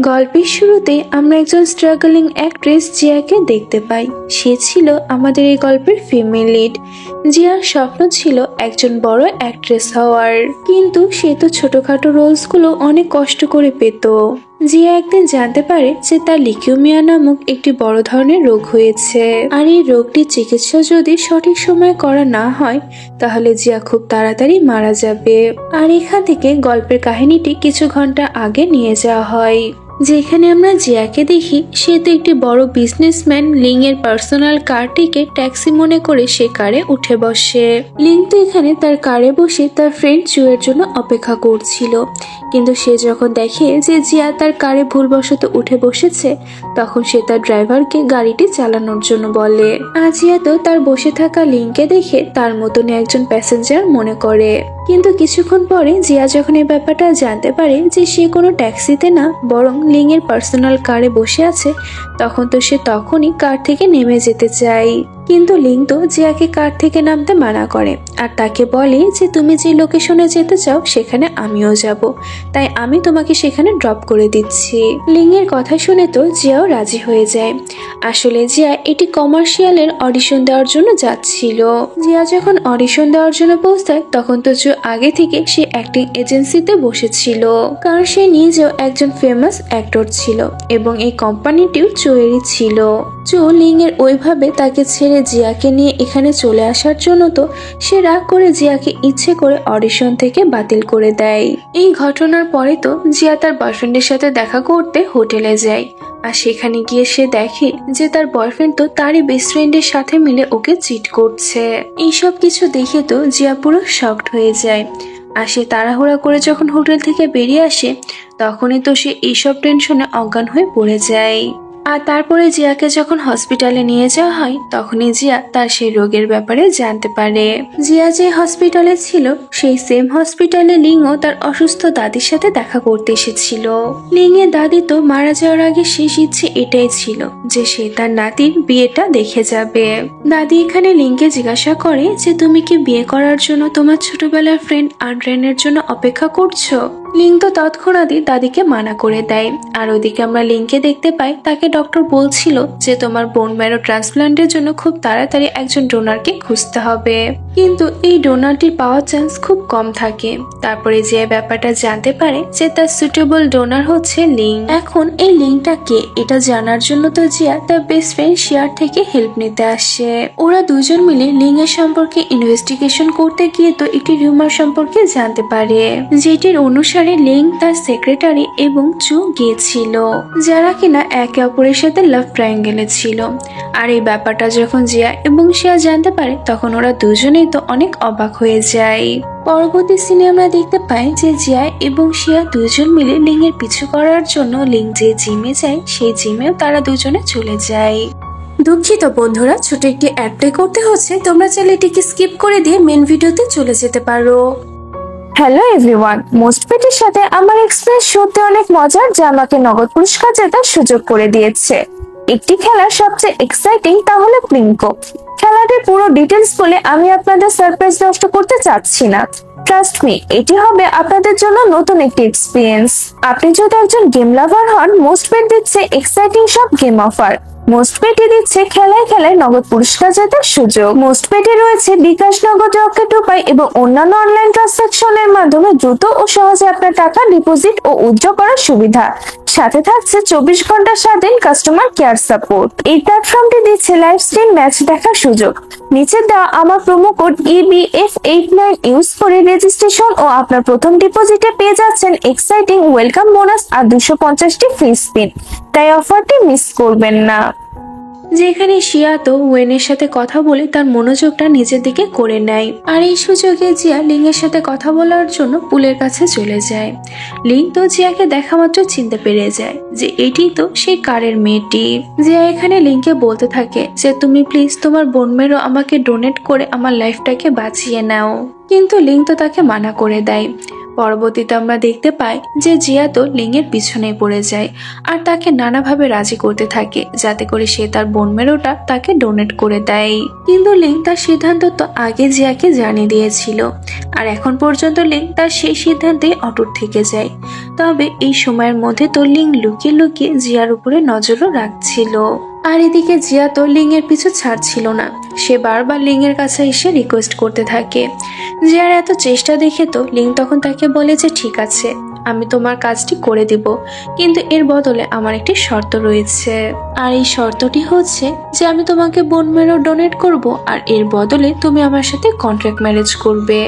গল্পের শুরুতে আমরা একজন স্ট্রাগলিং অ্যাক্ট্রেস জিয়াকে দেখতে পাই। সে ছিল আমাদের এই গল্পের ফিমেল লিড। জিয়ার স্বপ্ন ছিল একজন বড় অ্যাক্ট্রেস হওয়ার, কিন্তু সে তো ছোটখাটো রোলসগুলো অনেক কষ্ট করে পেত। জিয়া একদিন জানতে পারে যে তার লিউকেমিয়া নামক একটি বড় ধরনের রোগ হয়েছে, আর এই রোগটির চিকিৎসা যদি সঠিক সময়ে করা না হয় তাহলে জিয়া খুব তাড়াতাড়ি মারা যাবে। আর এখান থেকে গল্পের কাহিনীটি কিছু ঘন্টা আগে নিয়ে যাওয়া হয়, যেখানে আমরা জিয়াকে দেখি সে তো একটি বড় বিজনেসম্যান লিং এর পার্সোনাল কারটিকে ট্যাক্সি মনে করে সে কারে উঠে বসে। লিং তো এখানে তার কারে বসে তার ফ্রেন্ড জুয়ের জন্য অপেক্ষা করছিল, কিন্তু সে যখন দেখে যে জিয়া তার কারে ভুলবশত উঠে বসেছে তখন সে তার ড্রাইভারকে গাড়িটি চালানোর জন্য বলে। আর জিয়া তো তার বসে থাকা লিংকে দেখে তার মতনই একজন প্যাসেঞ্জার মনে করে। কিন্তু কিছুক্ষণ পরে জিয়া যখন এই ব্যাপারটা জানতে পারে যে সে কোনো ট্যাক্সিতে না বরং লিং এর পার্সোনাল কারে বসে আছে, তখন তো সে তখনই কার থেকে নেমে যেতে চায়। কিন্তু লিং তো জিয়াকে কার থেকে নামতে মানা করে আর তাকে বলে যে তুমি যে লোকেশনে যেতে চাও সেখানে আমিও যাব, তাই আমি তোমাকে সেখানে ড্রপ করে দিচ্ছি। লিং এর কথা শুনে তো জিয়াও রাজি হয়ে যায়। আসলে জিয়া এটি কমার্শিয়ালের অডিশন দেওয়ার জন্য যাচ্ছিল। জিয়া যখন অডিশন দেওয়ার জন্য পৌঁছায় তখন তো জো আগে থেকে সে অ্যাক্টিং এজেন্সিতে বসেছিল, কারণ সে নিজেও একজন ফেমাস অ্যাক্টর ছিল এবং এই কোম্পানিটিও জোয়েরই ছিল। জো লিং এর ওইভাবে তাকে ছেড়ে জিয়াকে নিয়ে এখানে চলে আসার জন্য তো সে রাগ করে জিয়াকে ইচ্ছে করে অডিশন থেকে বাতিল করে দেয়। এই ঘটনার পরে তো জিয়া তার বয়ফ্রেন্ডের সাথে দেখা করতে হোটেলে যায়, আর সেখানে গিয়ে সে দেখে যে তার বয়ফ্রেন্ড তো তারই বেস্ট ফ্রেন্ডের সাথে মিলে ওকে চিট করছে। এইসব কিছু দেখে তো জিয়া পুরো শকড হয়ে যায়। আর সে তাড়াহুড়া করে যখন হোটেল থেকে বেরিয়ে আসে তখনই তো সে এইসব টেনশনে অজ্ঞান হয়ে পড়ে যায়। আর তারপরে জিয়াকে যখন হসপিটালে নিয়ে যাওয়া হয় তখনই জিয়া তার সেই রোগের ব্যাপারে জানতে পারে। জিয়া যে হসপিটালে ছিল সেই সেম হসপিটালে লিংও তার অসুস্থ দাদির সাথে দেখা করতে এসেছিল। লিং এর দাদি তো মারা যাওয়ার আগে শেষ ইচ্ছে এটাই ছিল যে সে তার নাতির বিয়েটা দেখে যাবে। দাদি এখানে লিংকে জিজ্ঞাসা করে যে তুমি কি বিয়ে করার জন্য তোমার ছোটবেলার ফ্রেন্ড আন্ড্রেনের জন্য অপেক্ষা করছো? লিং তো তৎক্ষণাৎই দাদিকে মানা করে দেয়। আর ওদিকে আমরা লিংকে দেখতে পাই তাকে ডক্টর বলছিল যে তোমার বোন ম্যারো ট্রান্সপ্লান্টের জন্য খুব তাড়াতাড়ি একজন ডোনারকে খুঁজতে হবে, কিন্তু এই ডোনারটির পাওয়ার চান্স খুব কম থাকে। তারপরে যে ব্যাপারটা জানতে পারে যে তার সুটেবল ডোনার হচ্ছে লিং। এখন এই লিংটা কে এটা জানার জন্য তো জিয়া তার বেস্ট ফ্রেন্ড শিয়ার থেকে হেল্প নিতে আসে। ওরা দুজন মিলে লিং এর সম্পর্কে ইনভেস্টিগেশন করতে গিয়ে তো একটি রিউমার সম্পর্কে জানতে পারে, যেটির অনুসারে লিং তার সেক্রেটারি এবং চু গিয়েছিল, যারা কিনা একে অপরের সাথে লাভ ট্রায়াঙ্গেলে ছিল। আর এই ব্যাপারটা যখন জিয়া এবং শিয়া জানতে পারে তখন ওরা দুজনেই তো অনেক অবাক হয়ে যায়। পরবর্তী সিনে আমরা দেখতে পাই যে জিয়া এবং শিয়া দুজন মিলে লিং এর পিছু করার জন্য লিং যে জিমে যায় সেই জিমেও তারা দুজনে চলে যায়। দুঃখিত বন্ধুরা, ছোট একটি অ্যাড প্লে করতে হচ্ছে, তোমরা চাইলে এটিকে স্কিপ করে দিয়ে মেন ভিডিওতে চলে যেতে পারো। হ্যালো এভরিওয়ান, মোস্টপেটের সাথে আমার এক্সপিরিয়েন্স সত্যি অনেক মজার, যা আমাকে নগদ পুরস্কার জেতার সুযোগ করে দিয়েছে। একটি খেলার সবচেয়ে এক্সাইটিং তা হলো প্লিঙ্কো। খেলাটির পুরো ডিটেলস বলে আমি আপনাদের সারপ্রাইজ নষ্ট করতে চাচ্ছি না। ট্রাস্ট মি, এটি হবে আপনাদের জন্য নতুন একটি এক্সপিরিয়েন্স। আপনি যদি একজন গেম লাভার হন, মোস্টপেট দিচ্ছে এক্সাইটিং সব গেম অফার। মোস্টপেটে দিচ্ছে খেলায় খেলায় নগদ পুরস্কার জেতার সুযোগ। মোস্টপেটে রয়েছে বিকাশ, নগদ, রকেট উপায় এবং অন্যান্য অনলাইন ট্রানজাকশনের মাধ্যমে দ্রুত ও সহজে আপনার টাকা ডিপোজিট ও উইথড্র করার সুবিধা। সাথে থাকছে 24 ঘন্টা স্বাধীন কাস্টমার কেয়ার সাপোর্ট। এই প্ল্যাটফর্মটি দিচ্ছে লাইভ স্ট্রিম ম্যাচ দেখার সুযোগ। নিচে দেওয়া আমার প্রোমো কোড EBF89 ইউজ করে রেজিস্ট্রেশন ও আপনার প্রথম ডিপোজিটে পেয়ে যাচ্ছেন এক্সাইটিং ওয়েলকাম বোনাস আর 250টি ফ্রি স্পিন, তাই অফারটি মিস করবেন না। যেখানে শিয়া তো ওয়েনের সাথে কথা বলে তার মনোযোগটা নিজের দিকে করে নেয়, আর এই সুযোগে জিয়া লিং এর সাথে কথা বলার জন্য পুলের কাছে চলে যায়। লিং তো জিয়াকে দেখা মাত্র চিনতে পেরে যায় যে এটি তো সেই কারের মেয়েটি। জিয়া এখানে লিংকে বলতে থাকে যে তুমি প্লিজ তোমার বোন মেরো আমাকে ডোনেট করে আমার লাইফটাকে বাঁচিয়ে নাও, কিন্তু লিং তো তাকে মানা করে দেয়। পরবর্তীতে আমরা দেখতে পাই যে জিয়া তো লিং এর পিছনে পড়ে যায় আর তাকে নানাভাবে রাজি করতে থাকে যাতে করে সে তার বোন মেরোটা তাকে ডোনেট করে দেয়। কিন্তু লিং তার সিদ্ধান্ত তো আগে জিয়াকে জানিয়ে দিয়েছিল, আর এখন পর্যন্ত লিং তার সেই সিদ্ধান্তে অটুট থেকে যায়। তবে এই সময়ের মধ্যে তো লিং লুকিয়ে লুকিয়ে জিয়ার উপরে নজরও রাখছিল। আর এদিকে জিয়া তো লিং এর পিছু ছাড়ছিল না। সে বারবার লিং এর কাছে এসে রিকোয়েস্ট করতে থাকে। জিয়ার এত চেষ্টা দেখে তো লিং তখন তাকে বলে যে ঠিক আছে, আমি তোমার কাজটি করে দিব, কিন্তু এর বদলে আমার একটি শর্ত রয়েছে। আর এই শর্তটি হচ্ছে যে আমি তোমাকে বোন ম্যারো ডোনেট করব, আর এর বদলে তুমি আমার সাথে কন্ট্রাক্ট ম্যারেজ করবে।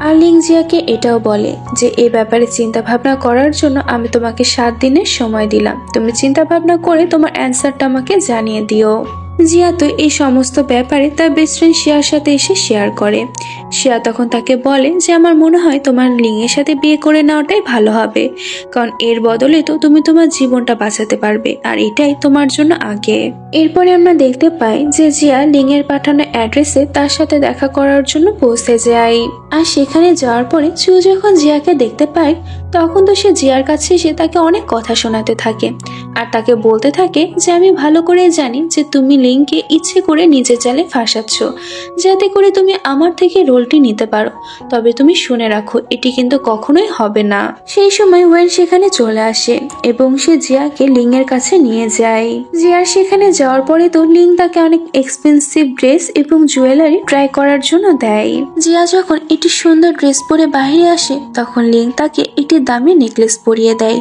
আর লিং জিয়াকে এটাও বলে যে এই ব্যাপারে চিন্তা ভাবনা করার জন্য আমি তোমাকে 7 দিনের সময় দিলাম, তুমি চিন্তা ভাবনা করে তোমার অ্যান্সারটা আমাকে জানিয়ে দিও। জিয়া তো এই সমস্ত ব্যাপারে তার বেস্ট ফ্রেন্ড শিয়ার সাথে এসে শেয়ার করে। শিয়া তখন তাকে বলে যে আমার মনে হয় তোমার লিং এর সাথে বিয়ে করে নেওয়াটাই ভালো হবে, কারণ এর বদলে তো তুমি তোমার জীবনটা বাঁচাতে পারবে, আর এটাই তোমার জন্য আগে। এরপরে আমরা দেখতে পাই যে জিয়া লিং এর পাঠানো অ্যাড্রেসে তার সাথে দেখা করার জন্য পৌঁছে যায়। আর সেখানে যাওয়ার পরে চু যখন জিয়াকে দেখতে পায় তখন তো সে জিয়ার কাছে এসে তাকে অনেক কথা শোনাতে থাকে, আর তাকে বলতে থাকে যে আমি ভালো করে জানি যে তুমি লিংকে ইচ্ছে করে নিজের জালে ফাঁসাচ্ছ, যাতে করে তুমি আমার থেকে রোলটি নিতে পারো। তবে তুমি শুনে রাখো, এটি কিন্তু কখনোই হবে না। সেই সময় ওয়েন সেখানে চলে আসে এবং সে জিয়াকে লিং এর কাছে নিয়ে যায়। জিয়ার সেখানে যাওয়ার পরে তো লিং তাকে অনেক এক্সপেন্সিভ ড্রেস এবং জুয়েলারি ট্রাই করার জন্য দেয়। জিয়া যখন একটি সুন্দর ড্রেস পরে বাইরে আসে তখন লিং তাকে একটি দামি নেকলেস পরিয়ে দেয়।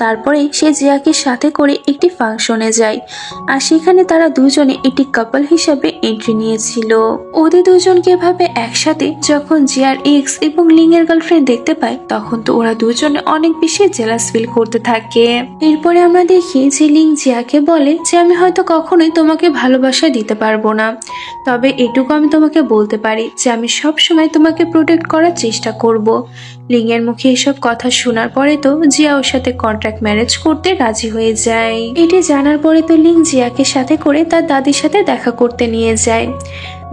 তারপরে সে জিয়াকে সাথে করে একটি ফাংশনে যায়, আর সেখানে তারা দুজনে একটি কাপল হিসাবে এন্ট্রি নিয়েছিল। ওদের দুজনকে ভাবে একসাথে যখন জিয়ার এক্স এবং লিং এর গার্লফ্রেন্ড দেখতে পায় তখন তো ওরা দুজনে অনেক বেশি জেলাস ফিল করতে থাকে। এরপরে আমরা দেখি যে লিং জিয়াকে বলে যে আমি হয়তো কখনোই তোমাকে ভালোবাসা দিতে পারবো না, তবে এটুকু আমি তোমাকে বলতে পারি যে আমি সব সময় তোমাকে প্রোটেক্ট করার চেষ্টা করব। লিং এর মুখে এসব কথা শোনার পরে তো জিয়া ওর সাথে কন্ট্রাক্ট ম্যারেজ করতে রাজি হয়ে যায়। এটি জানার পরে তো লিং জিয়াকে সাথে করে তার দাদির সাথে দেখা করতে নিয়ে যায়।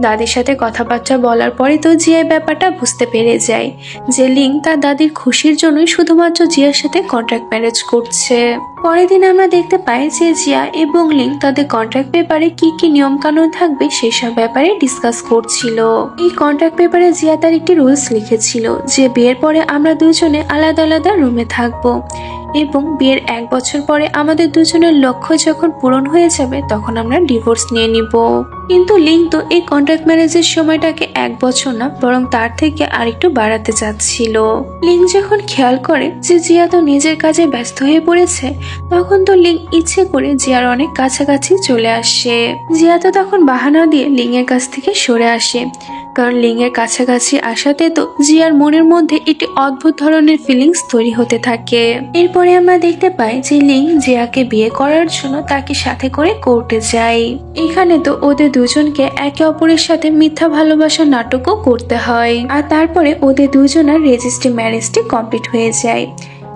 দাদির সাথে কথাবার্তা বলার পরে তো জিয়া ব্যাপারটা বুঝতে পেরে যায় যে লিং তার দাদির খুশির জন্যই শুধুমাত্র জিয়ার সাথে কন্ট্রাক্ট ম্যারেজ করছে। পরের দিন আমরা দেখতে পাই যে জিয়া এবং লিং তাদের কন্ট্রাক্ট পেপারে কি কি নিয়ম কানুন থাকবে সেসব ব্যাপারে ডিসকাস করছিল। এই কন্ট্রাক্ট পেপারে জিয়া তার একটি রুলস লিখেছিল যে বিয়ের পরে আমরা দুজনে আলাদা আলাদা রুমে থাকবো এবং বিয়ের 1 বছর পরে আমাদের দুজনের লক্ষ্য যখন পূরণ হয়ে যাবে তখন আমরা ডিভোর্স নিয়ে নিব। কিন্তু লিং তো এই কন্ট্রাক্ট ম্যারেজের সময়টাকে 1 বছর না বরং তার থেকে আরেকটু বাড়াতে চাচ্ছিল। লিং যখন খেয়াল করে যে জিয়া তো নিজের কাজে ব্যস্ত হয়ে পড়েছে তখন তো লিং ইচ্ছে করে জিয়ার অনেক কাছাকাছি চলে আসে। জিয়া তো তখন বাহানা দিয়ে লিং এর কাছ থেকে সরে আসে, কারণ লিং এর কাছাকাছি আসাতে তো জিয়ার মনের মধ্যে একটি অদ্ভুত ধরনের ফিলিংস তৈরি হতে থাকে। এরপরে আমরা দেখতে পাই যে লিং জিয়াকে বিয়ে করার জন্য তাকে সাথে করে কোর্টে যায়। এখানে তো ওদের দুজনকে একে অপরের সাথে মিথ্যা ভালোবাসার নাটকও করতে হয়, আর তারপরে ওদের দুজনের রেজিস্ট্রি ম্যারেজটি কমপ্লিট হয়ে যায়।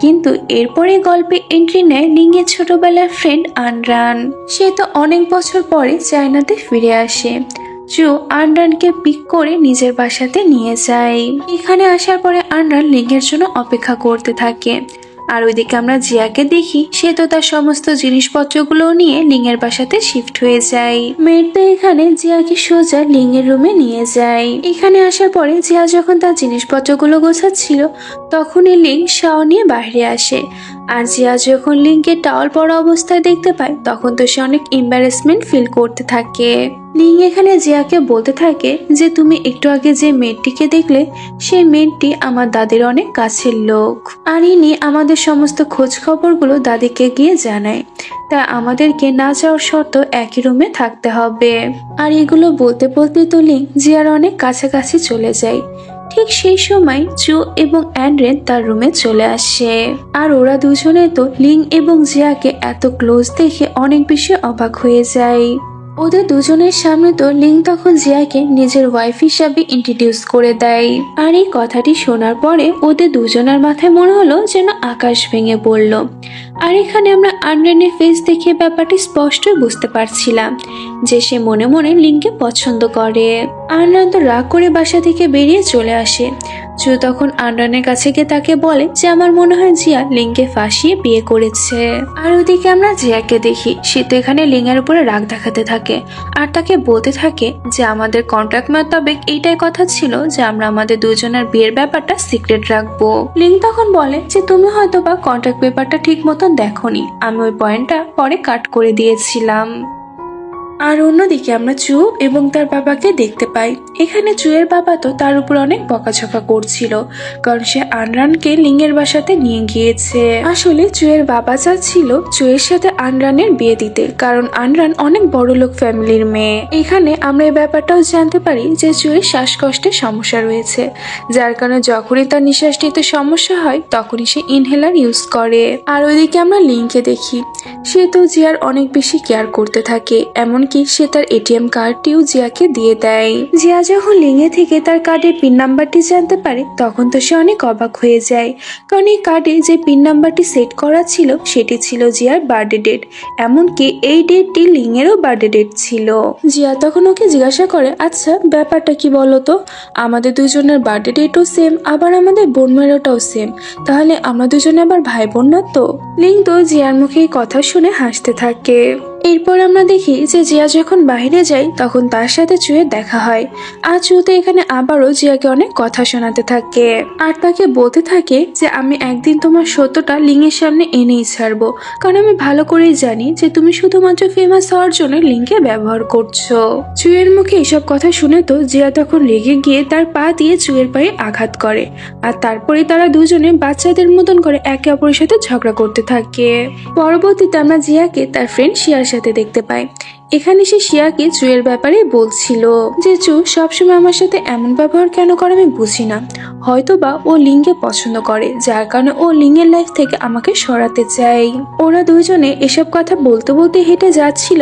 কিন্তু এরপরে গল্পে এন্ট্রি নেয় লিং এর ছোটবেলার ফ্রেন্ড আনরান। সে তো অনেক বছর পরে চায়নাতে ফিরে আসে। জো আনরানকে পিক করে নিজের বাসাতে নিয়ে যায়। এখানে আসার পরে আনরান লিং এর জন্য অপেক্ষা করতে থাকে, আর ওইদিকে আমরা জিয়াকে দেখি সে তো তার সমস্ত জিনিসপত্রগুলো নিয়ে লিং এর বাসাতে শিফট হয়ে যায়। মেয়ের তো এখানে জিয়াকে সোজা লিং এর রুমে নিয়ে যায়। এখানে আসার পরে জিয়া যখন তার জিনিসপত্রগুলো গোছাচ্ছিল তখনই লিং শাও নিয়ে বাইরে আসে, আর জিয়া যখন লিংকে টাওয়াল পরা অবস্থায় দেখতে পায় তখন তো সে অনেক এম্বারেসমেন্ট ফিল করতে থাকে। লিং এখানে জিয়াকে বলতে থাকে যে তুমি একটু আগে যে মেয়েটিকে দেখলে সেই মেয়েটি আমার দাদির অনেক কাছের লোক, আর ইনি আমাদের সমস্ত খোঁজ খবরগুলো দাদিকে গিয়ে জানায়, তা আমাদেরকে না যাওয়ার শর্ত একই রুমে থাকতে হবে। আর এগুলো বলতে বলতে তো লিং জিয়ার অনেক কাছাকাছি চলে যায়। ঠিক সেই সময় জো এবং অ্যান্ড্রেন তার রুমে চলে আসে, আর ওরা দুজনে তো লিং এবং জিয়াকে এত ক্লোজ দেখে অনেক বেশি অবাক হয়ে যায়। ওদের দুজনের সামনে তো লিং তখন জিয়াকে নিজের ওয়াইফ হিসাবে ইন্ট্রোডিউস করে দেয়। আর এই কথাটি শোনার পরে ওদের দুজনের মাথায় মনে হলো যেন আকাশ ভেঙে পড়ল। আর এখানে আমরা আনরানের ফেস দেখে ব্যাপারটি স্পষ্টই বুঝতে পারছিলাম যে সে মনে মনে লিংকে পছন্দ করে। আনরান তো রাগ করে বাসা থেকে বেরিয়ে চলে আসে। জু তখন আনরানের কাছে গিয়ে তাকে বলে যে আমার মনে হয় জিয়া লিংকে ফাঁসিয়ে বিয়ে করেছে। আর ওদিকে আমরা জিয়াকে দেখি, সে তো এখানে লিংয়ের উপরে রাগ দেখাতে থাকে আর তাকে বলতে থাকে যে আমাদের কন্ট্রাক্ট মোতাবেক এইটাই কথা ছিল যে আমরা আমাদের দুজনের বিয়ের ব্যাপারটা সিক্রেট রাখবো। লিং তখন বলে যে তুমি হয়তো বা কন্ট্রাক্ট পেপারটা ঠিক মতন দেখোনি, আমি ওই পয়েন্টটা পরে কাট করে দিয়েছিলাম। আর অন্যদিকে আমরা চু এবং তার বাবাকে দেখতে পাই। এখানে চুয়ের বাবা তো তার উপর অনেক বকাঝকা করছিল, কারণ সে আনরানকে লিংয়ের বাসাতে নিয়ে গিয়েছে। আসলে চুয়ের বাবা চাচ্ছিল চুয়ের সাথে আনরানের বিয়ে দিতে, কারণ আনরান অনেক বড় লোক ফ্যামিলির মেয়ে। এখানে আমরা এই ব্যাপারটাও জানতে পারি যে চুয়ের শ্বাসকষ্টের সমস্যা রয়েছে, যার কারণে যখনই তার নিঃশ্বাস নিতে সমস্যা হয় তখনই সে ইনহেলার ইউজ করে। আর ওইদিকে আমরা লিংকে দেখি, সে তো জিয়ার অনেক বেশি কেয়ার করতে থাকে, এমনকি সে তার এটিএম কার্ডটিও জিয়াকে দিয়ে দেয়। জিয়া যখন লিংয়ে থেকে তার কার্ডের পিন নাম্বারটি জানতে পারে তখন তো সে অনেক অবাক হয়ে যায়, কারণ এই কার্ডে যে পিন নাম্বারটি সেট করা ছিল সেটি ছিল জিয়ার বার্থডে ডেট, এমনকি এই ডেটটি লিংয়েরও বার্থডে ডেট ছিল। জিয়া তখন ওকে জিজ্ঞাসা করে, আচ্ছা ব্যাপারটা কি বলতো, আমাদের দুজনের বার্থডে ডেটও সেম, আবার আমাদের বোন মেয়েটাও সেম, তাহলে আমরা দুজনে আবার ভাই বোন না তো? লিং তো জিয়ার মুখে এই কথা শুনে হাসতে থাকে। এরপর আমরা দেখি যে জিয়া যখন বাইরে যায় তখন তার সাথে চুয়ের দেখা হয়, আর চু তো এখানে আবারও জিয়াকে অনেক কথা শোনাতে থাকে আর তাকে বলতে থাকে যে আমি একদিন তোমার সত্যটা লিংয়ের সামনে এনেই ছাড়বো, কারণ আমি ভালো করেই জানি যে তুমি শুধুমাত্র ফেমাস হওয়ার জন্য লিংকে ব্যবহার করছো। চুয়ের মুখে এসব কথা শুনে তো জিয়া তখন রেগে গিয়ে তার পা দিয়ে চুয়ের পায়ে আঘাত করে, আর তারপরে তারা দুজনে বাচ্চাদের মতন করে একে অপরের সাথে ঝগড়া করতে থাকে। পরবর্তীতে আমরা জিয়াকে তার ফ্রেন্ড শিয়ার সাথে দেখতে পাই। এখানে সে শিয়াকে চুয়ের ব্যাপারে বলছিল যে চু সবসময় আমার সাথে এমন ব্যবহার কেন করে আমি বুঝি না, হয়তোবা ও লিংকে পছন্দ করে যার কারণে ও লিংয়ের লাইফ থেকে আমাকে সরাতে চায়। ওরা দুজনে এসব কথা বলতে বলতে হেঁটে যাচ্ছিল,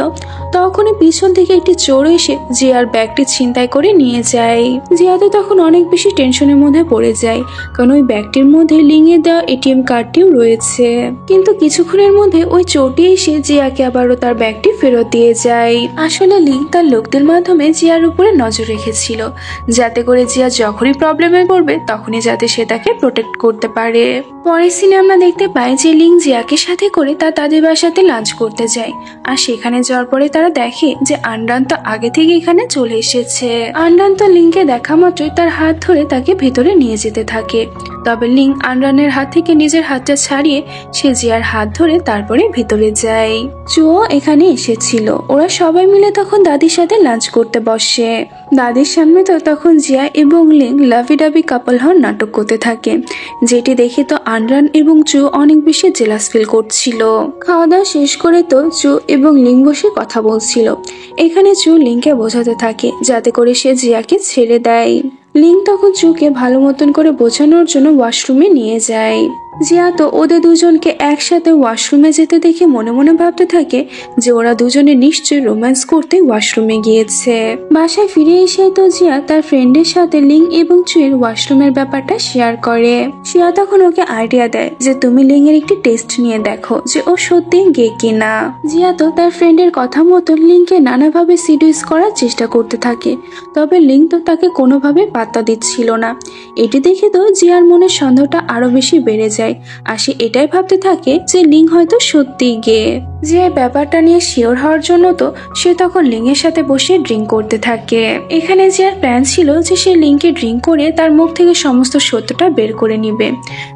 তখনই পিছন থেকে একটি চোর এসে জিয়ার ব্যাগটি ছিনতাই করে নিয়ে যায়। জিয়া তো তখন অনেক বেশি টেনশনের মধ্যে পড়ে যায়, কারণ ওই ব্যাগটির মধ্যে লিংয়ের দেওয়া এটিএম কার্ডটিও রয়েছে। কিন্তু কিছুক্ষণের মধ্যে ওই চোরটি এসে জিয়াকে আবারও তার ব্যাগটি ফেরত দিয়ে যায়। আসলে লিং তার লোকদের মাধ্যমে জিয়ার উপরে নজর রেখেছিল, যাতে করে জিয়া যখনই প্রবলেমে পড়বে তখনই যাতে সে তাকে প্রোটেক্ট করতে পারে। পরের সিনে আমরা দেখতে পাই যে লিং জিয়াকে সাথে করে তার দাদির বাসাতে লাঞ্চ করতে যায়, আর সেখানে যাওয়ার পরে তারা দেখে যে আনরান তো আগে থেকে এখানে চলে এসেছে। আনরান তো লিংকে দেখা মাত্রই তার হাত ধরে তাকে ভেতরে নিয়ে যেতে থাকে, তবে লিং আনরানের হাত থেকে নিজের হাতটা ছাড়িয়ে সে জিয়ার হাত ধরে তারপরে ভেতরে যায়। চুও এখানে এসেছিল। ওরা সবাই মিলে তখন দাদির সাথে লাঞ্চ করতে বসে। দাদির সামনে তো তখন জিয়া এবং লিং লাভি ডাবি কাপল হওয়ার নাটক করতে থাকে, যেটি দেখে তো আনরান এবং চু অনেক বেশি জেলাস ফিল করছিল। খাওয়া দাওয়া শেষ করে তো চু এবং লিং বসে কথা বলছিল। এখানে চু লিংকে বোঝাতে থাকে যাতে করে সে জিয়াকে ছেড়ে দেয়। লিং তখন চুকে ভালো মতন করে বোঝানোর জন্য ওয়াশরুমে নিয়ে যায়। জিয়া তো ওদের দুজনকে একসাথে ওয়াশরুমে যেতে দেখে মনে মনে ভাবতে থাকে যে ওরা দুজনে নিশ্চয়ই রোম্যান্স করতে ওয়াশরুমে গিয়েছে। বাসায় ফিরে এসে তো জিয়া তার ফ্রেন্ডের সাথে লিং এবং চুয়ের ওয়াশরুমের ব্যাপারটা শেয়ার করে। জিয়া তখন ওকে আইডিয়া দেয় যে তুমি লিং এর একটি টেস্ট নিয়ে দেখো যে ও সত্যি গে কিনা। জিয়া তো তার ফ্রেন্ডের কথা মতো লিংকে নানাভাবে সিডিউস করার চেষ্টা করতে থাকে, তবে লিং তো তাকে কোনোভাবে পাত্তা দিচ্ছিল না। এটি দেখে তো জিয়ার মনের সন্দেহটা আরো বেশি বেড়ে যায়, আর সে এটাই ভাবতে থাকে যে লিং হয়তো সত্যিই গে। যে ব্যাপারটা নিয়ে শিওর হওয়ার জন্য তো সে তখন লিংয়ের সাথে বসে ড্রিঙ্ক করতে থাকে। এখানে জিয়ার প্ল্যান ছিল যে সে লিংকে ড্রিঙ্ক করে তার মুখ থেকে সমস্ত সত্যটা বের করে নিবে,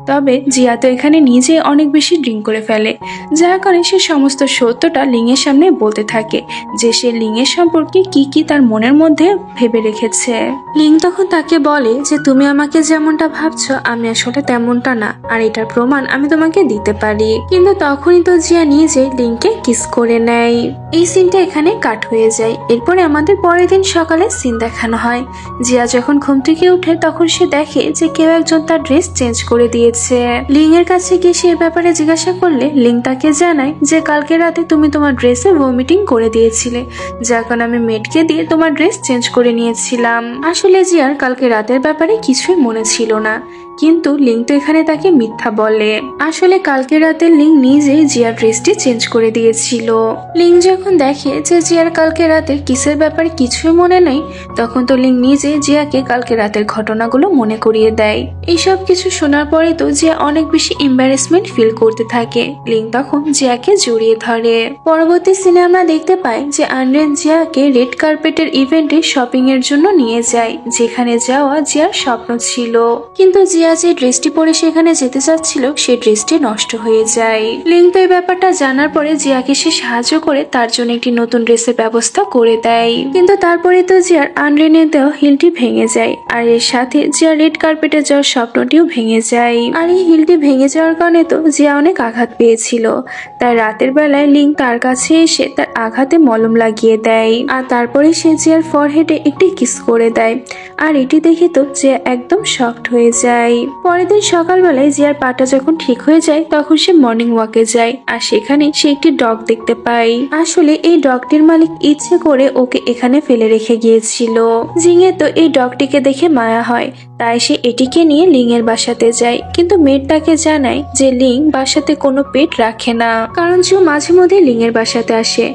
তবে জিয়া তো এখানে নিজে অনেক বেশি ড্রিঙ্ক করে ফেলে, যার কারণে সে সমস্ত সত্যটা লিংয়ের সামনে বলতে থাকে যে সে লিংয়ের সম্পর্কে কি কি তার মনের মধ্যে ভেবে রেখেছে। লিং তখন তাকে বলে যে তুমি আমাকে যেমনটা ভাবছো আমি আসলে তেমনটা না, আর এটার প্রমাণ আমি তোমাকে দিতে পারি। কিন্তু তখনই তো জিয়া নিজে লিংকে কিস করে নেয়। এই সিনটা এখানে কাট হয়ে যায়। এরপরে আমাদের পরের দিন সকালে সিন দেখানো হয়। জিয়া যখন ঘুম থেকে উঠে তখন সে দেখে যে কেউ একজন তার ড্রেস চেঞ্জ করে দিয়েছে। লিং এর কাছে গিয়ে সে ব্যাপারে জিজ্ঞাসা করলে লিং তাকে জানায় যে কালকে রাতে তুমি তোমার ড্রেসে ভমিটিং করে দিয়েছিলে, যার কারণে আমি মেডকে দিয়ে তোমার ড্রেস চেঞ্জ করে নিয়েছিলাম। আসলে জিয়ার কালকে রাতের ব্যাপারে কিছুই মনে ছিল না। কিন্তু লিং তো এখানে তাকে মিথ্যা বলে। আসলে কালকে রাতে লিং নিজেই জিয়ার ড্রেসটি চেঞ্জ করে দিয়েছিল। লিং যখন দেখে যে জিয়ার কালকে রাতের কিসের ব্যাপারে কিছুই মনে নেই, তখন তো লিং নিজে জিয়াকে কালকে রাতের ঘটনাগুলো মনে করিয়ে দেয়। এইসব কিছু শোনার পরে তো জিয়া অনেক বেশি এম্বারেসমেন্ট ফিল করতে থাকে। লিং তখন জিয়াকে জড়িয়ে ধরে। পরবর্তী সিনে আমরা দেখতে পাই যে আনরেন জিয়াকে রেড কার্পেটের ইভেন্টে শপিং এর জন্য নিয়ে যায়, যেখানে যাওয়া জিয়ার স্বপ্ন ছিল। কিন্তু জিয়া যে ড্রেসটি পরে সেখানে যেতে চাচ্ছিল সেই ড্রেসটি নষ্ট হয়ে যায়। লিং তো এই ব্যাপারটা জানার পরে জিয়াকে সে সাহায্য করে তার জন্য একটি নতুন ড্রেসের ব্যবস্থা করে দেয়। কিন্তু তারপরে তো জিয়ার আনরেনের দেওয়া হিলটি ভেঙে যায়, আর এর সাথে জিয়ার রেড কার্পেটে যাওয়ার স্বপ্নটিও ভেঙে যায়। আর এই হিলটি ভেঙে যাওয়ার কারণে তো জিয়া অনেক আঘাত পেয়েছিল। তাই রাতের বেলায় লিং তার কাছে এসে তার আঘাতে মলম লাগিয়ে দেয়, আর তারপরে সে জিয়ার ফরহেডে একটি কিস করে দেয়। আর এটি দেখে তো জিয়া একদম শকড হয়ে যায়। পরের দিন সকালবেলায় জিয়ার পাটা যখন ঠিক হয়ে যায় তখন সে মর্নিং ওয়াকে যায়, আর সেখানে সে একটি ডগ দেখতে পায়। আসলে এই ডগটির মালিক ইচ্ছে করে ওকে এখানে ফেলে রেখে গিয়েছিল। জিঙে তো এই ডগটিকে দেখে মায়া হয়, তাই সে এটিকে নিয়ে লিং এর বাসাতে যায়। কিন্তু মেট তাকে জানায় যে লিং বাসাতে কোনো পেট রাখে না, কারণ চু মাঝে মধ্যে লিং এর বাসাতে আসে।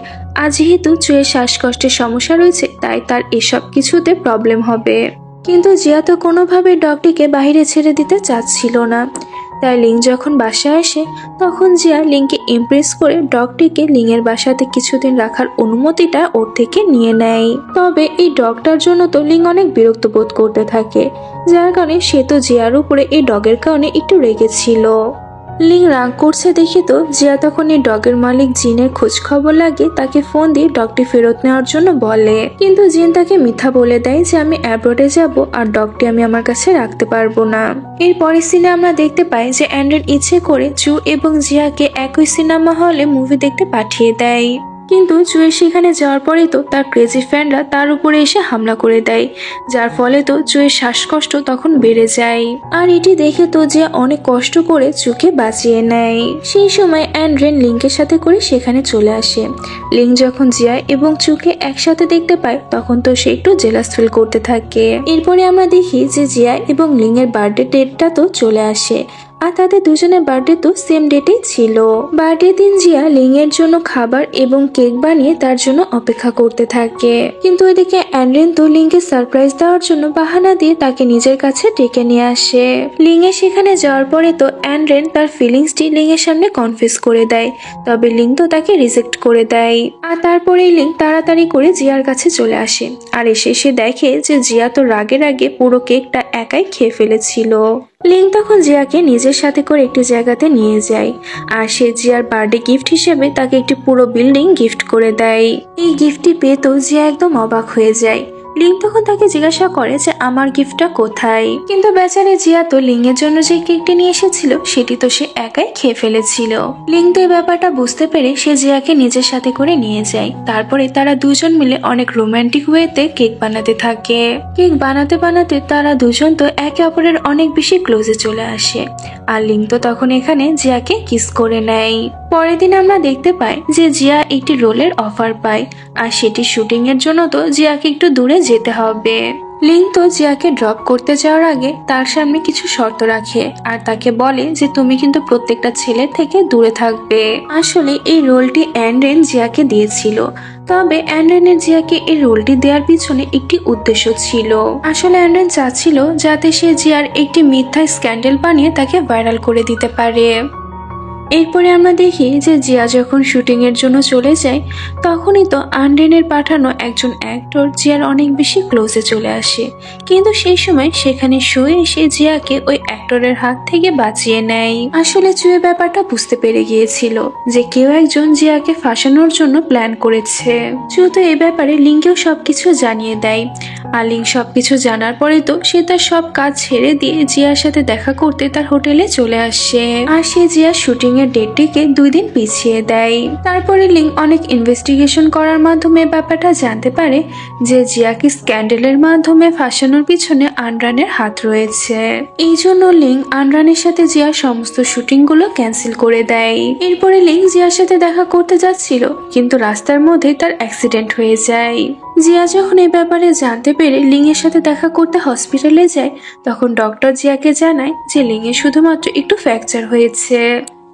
আর যেহেতু চুয়ের শ্বাসকষ্টের সমস্যা রয়েছে, তাই তার এসব কিছুতে প্রবলেম হবে। কিন্তু জিয়া তো কোনোভাবে ডগটিকে বাইরে ছেড়ে দিতে চাচ্ছিল না। তাই লিং যখন বাসায় আসে তখন জিয়া লিংকে ইমপ্রেস করে ডগটিকে লিং এর বাসাতে কিছুদিন রাখার অনুমতিটা ওর থেকে নিয়ে নেয়। তবে এই ডগটার জন্য তো লিং অনেক বিরক্ত বোধ করতে থাকে, যার কারণে সে তো জিয়ার উপরে এই ডগের কারণে একটু রেগেছিল। লিং রাগ করছে দেখে তো জিয়া তখন এই ডগের মালিক জিনের খোঁজ খবর লাগে তাকে ফোন দিয়ে ডগটি ফেরত নেওয়ার জন্য বলে। কিন্তু জিন তাকে মিথ্যা বলে দেয় যে আমি অ্যাব্রোডে যাব আর ডগটি আমি আমার কাছে রাখতে পারবো না। এর পরের সিনে আমরা দেখতে পাই যে অ্যান্ড্রেন ইচ্ছে করে চু এবং জিয়াকে একই সিনেমা হলে মুভি দেখতে পাঠিয়ে দেয়। কিন্তু চুয়ের সেখানে যাওয়ার পরে তো তার ক্রেজি ফ্যানরা তার উপরে এসে হামলা করে দেয়, যার ফলে তো চুয়ের শ্বাসকষ্ট তখন বেড়ে যায়। আর এটি দেখে তো যে অনেক কষ্ট করে চুকে বাঁচিয়ে নেয়। সেই সময় অ্যান্ড্রেন লিংকের সাথে করে সেখানে চলে আসে। লিং যখন জিয়া এবং চুকে একসাথে দেখতে পায় তখন তো সে একটু জেলাস ফিল করতে থাকে। এরপরে আমরা দেখি যে জিয়া এবং লিং এর বার্থডে ডেটটা তো চলে আসে, আর তাদের দুজনের বার্থডে তো সেম ডেটেই ছিল। বার্থডে দিন জিয়া লিং এর জন্য খাবার এবং কেক বানিয়ে তার জন্য অপেক্ষা করতে থাকে। কিন্তু ওইদিকে অ্যান্ড্রেন তো লিংকে সারপ্রাইজ দেওয়ার জন্য বাহানা দিয়ে তাকে নিজের কাছে ডেকে নিয়ে আসে। লিং এর সেখানে যাওয়ার পরে তো অ্যান্ড্রেন তার ফিলিংসটি লিং এর সামনে কনফেস করে দেয়, তবে লিং তো তাকে রিজেক্ট করে দেয়। আর তারপরেই লিং তাড়াতাড়ি করে জিয়ার কাছে চলে আসে, আর এসে সে দেখে যে জিয়া তো রাগের আগে পুরো কেকটা একাই খেয়ে ফেলেছিল। লিং তখন জিয়াকে নিজের সাথে করে একটি জায়গাতে নিয়ে যায়, আর সে জিয়ার বার্থডে গিফট হিসেবে তাকে একটি পুরো বিল্ডিং গিফট করে দেয়। এই গিফটটি পেয়ে তো জিয়া একদম অবাক হয়ে যায়। লিং তখন তাকে জিজ্ঞাসা করে যে আমার গিফটটা কোথায়, কিন্তু বেচারে জিয়া তো লিং এর জন্য যে কেকটি নিয়ে এসেছিল সেটি তো সে একাই খেয়ে ফেলেছিল। লিং তো এই ব্যাপারটা বুঝতে পেরে সে জিয়াকে নিজের সাথে করে নিয়ে যায়। তারপরে তারা দুজন মিলে অনেক রোমান্টিক ওয়েতে কেক বানাতে থাকে। কেক বানাতে বানাতে তারা দুজন তো একে অপরের অনেক বেশি ক্লোজে চলে আসে, আর লিং তো তখন এখানে জিয়াকে কিস করে নেয়। পরের দিন আমরা দেখতে পাই যে জিয়া একটি রোলের অফার পায়, আর সেটি শুটিং এর জন্য তো জিয়াকে একটু দূরে যেতে হবে। লিং তো জিয়াকে ড্রপ করতে যাওয়ার আগে তার সামনে কিছু শর্ত রাখে, আর তাকে বলে যে তুমি কিন্তু প্রত্যেকটা ছেলের থেকে দূরে থাকবে। আসলে এই রোলটি অ্যান্ড্রেন জিয়াকে দিয়েছিল, তবে অ্যান্ড্রেনের জিয়াকে এই রোলটি দেওয়ার পিছনে একটি উদ্দেশ্য ছিল। আসলে অ্যান্ড্রেন চাচ্ছিল যাতে সে জিয়ার একটি মিথ্যা স্ক্যান্ডেল বানিয়ে তাকে ভাইরাল করে দিতে পারে। এরপরে আমরা দেখি যে জিয়া যখন শুটিং এর জন্য চলে যায় তখনই তো আনডেনের পাঠানো একজন অ্যাক্টর জিয়ার অনেক বেশি ক্লোজে চলে আসে, কিন্তু সেই সময় সেখানে শুয়ে এসে জিয়াকে ওই অ্যাক্টরের হাত থেকে বাঁচিয়ে নেয়। আসলে চুয়ে ব্যাপারটা বুঝতে পেরে গিয়েছিল যে কেউ একজন জিয়াকে ফাঁসানোর জন্য প্ল্যান করেছে। চু তো এই ব্যাপারে লিংকেও সবকিছু জানিয়ে দেয়, আর লিং সবকিছু জানার পরে তো সে তার সব কাজ ছেড়ে দিয়ে জিয়ার সাথে দেখা করতে তার হোটেলে চলে আসে। আর সে জিয়া শুটিং এর ডেটটিকে 2 দিন পিছিয়ে দেয়। তারপরে লিং অনেক ইনভেস্টিগেশন করার মাধ্যমে ব্যাপারটা জানতে পারে যে জিয়াকে স্ক্যান্ডেলের মাধ্যমে ফাঁসানোর পিছনে আনরানের হাত রয়েছে। এই জন্য লিং আনরানের সাথে জিয়ার সমস্ত শুটিংগুলো ক্যান্সেল করে দেয়। এরপরে লিং জিয়ার সাথে দেখা করতে যাচ্ছিল, কিন্তু রাস্তার মধ্যে তার অ্যাক্সিডেন্ট হয়ে যায়। জিয়া যখন এই ব্যাপারে জানতে পেরে লিং এর সাথে দেখা করতে হসপিটালে যায়, তখন ডক্টর জিয়াকে জানায় যে লিং এর শুধুমাত্র একটু ফ্র্যাকচার হয়েছে।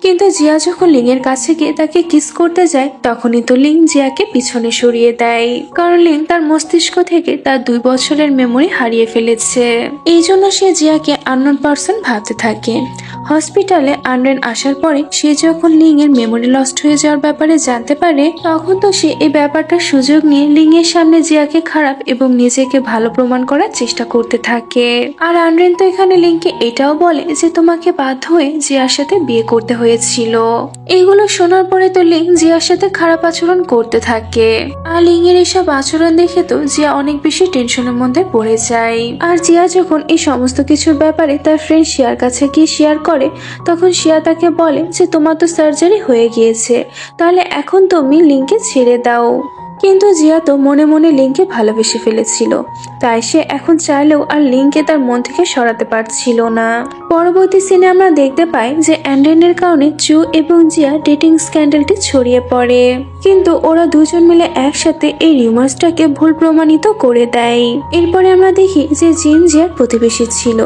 কিন্তু জিয়া যখন লিং এর কাছে গিয়ে তাকে কিস করতে যায়, তখনই তো লিং জিয়াকে পিছনে সরিয়ে দেয়, কারণ লিং তার মস্তিষ্ক থেকে তার 2 বছরের মেমোরি হারিয়ে ফেলেছে। এই জন্য সে জিয়াকে আননোন পারসন ভাবতে থাকে। হসপিটালে আনরেন আসার পরে সে যখন লিং এর মেমোরি লস্ট হয়ে যাওয়ার ব্যাপারে জানতে পারে, তখন তো সে এই ব্যাপারটার সুযোগ নিয়ে লিং এর সামনে জিয়াকে খারাপ এবং নিজেকে ভালো প্রমাণ করার চেষ্টা করতে থাকে। আর আনরেন তো এখানে লিংকে এটাও বলে যে তোমাকে বাধ্য হয়ে জিয়ার সাথে বিয়ে করতে হয়েছিল। এগুলো শোনার পরে তো লিং জিয়ার সাথে খারাপ আচরণ করতে থাকে। আর লিং এর এসব আচরণ দেখে তো জিয়া অনেক বেশি টেনশনের মধ্যে পড়ে যায়। আর জিয়া যখন এই সমস্ত কিছুর ব্যাপারে তার ফ্রেন্ড শিয়ার কাছে গিয়ে শেয়ার করে, তখন শিয়া তাকে বলে যে তোমার তো সার্জারি হয়ে গিয়েছে, তাহলে এখন তুমি লিংকে ছেড়ে দাও। কিন্তু জিয়া তো মনে মনে লিংকে ভালোবেসে ফেলেছিল, তাই সে এখন চাইলেও আর লিংকে তার মন থেকে সরাতে পারছিল না। পরবর্তী সিনে আমরা দেখতে পাই যে অ্যান্ড্রেনের কারণে চু এবং জিয়া ডেটিং স্ক্যান্ডালটি ছড়িয়ে পড়ে, কিন্তু ওরা দুজন মিলে একসাথে এই রিউমার্সটাকে ভুল প্রমাণিত করে দেয়। এরপরে আমরা দেখি যে জিন জিয়ার প্রতিবেশী ছিল।